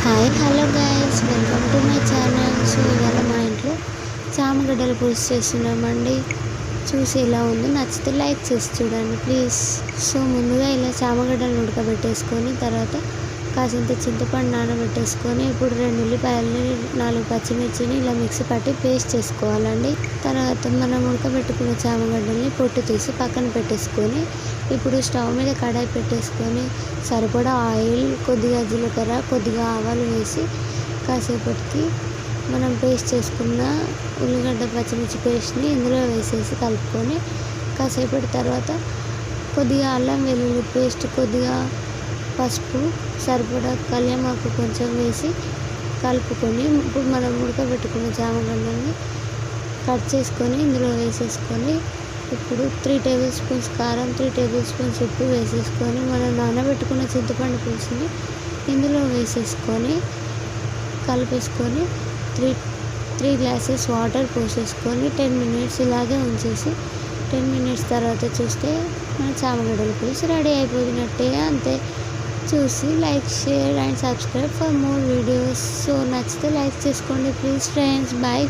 Hi hello guys, welcome to my channel. So ఇవాళ మా ఇంట్లో చామగడ్డల పులుసు చేస్తున్నామండి. చూసి ఎలా ఉందో నచ్చితే లైక్ చేసి చూడండి ప్లీజ్. సో ముందుగా ఇలా చామగడ్డలు ఉడకబెట్టేసుకొని తర్వాత కాసింత చింతపండు నానబెట్టేసుకొని ఇప్పుడు 2 ఉల్లిపాయలని 4 పచ్చిమిర్చిని ఇలా మిక్సీ పట్టి పేస్ట్ చేసుకోవాలండి. తర్వాత మనం ఉడకబెట్టుకున్న చామగడ్డల్ని పొట్టు తీసి పక్కన పెట్టేసుకొని ఇప్పుడు స్టవ్ మీద కడాయి పెట్టేసుకొని సరిపడా ఆయిల్, కొద్దిగా జీలకర్ర, కొద్దిగా ఆవాలు వేసి కాసేపటికి మనం పేస్ట్ చేసుకున్న ఉల్లిగడ్డ పచ్చిమిర్చి పేస్ట్ని ఇందులో వేసేసి కలుపుకొని కాసేపటి తర్వాత కొద్దిగా అల్లం వెల్లుల్లి పేస్ట్, కొద్దిగా పసుపు, సరిపడా కళ్యామాకు కొంచెం వేసి కలుపుకొని ఇప్పుడు మనం ఉడకబెట్టుకున్న చామగడ్డల్ని కట్ చేసుకొని ఇందులో వేసేసుకొని ఇప్పుడు 3 టేబుల్ స్పూన్స్ కారం, 3 టేబుల్ స్పూన్స్ ఉప్పు వేసేసుకొని మనం నానబెట్టుకున్న చింతపండు పులుసుని ఇందులో వేసేసుకొని కలిపేసుకొని 3 గ్లాసెస్ వాటర్ పోసేసుకొని 10 మినిట్స్ ఇలాగే ఉంచేసి 10 మినిట్స్ తర్వాత చూస్తే మన చామగడ్డల పులుసు రెడీ అయిపోయినట్టే. అంతే. చూసి like, share and subscribe for more videos. So నచ్చితే లైక్ చేసుకోండి ప్లీజ్ ఫ్రెండ్స్. బాయ్.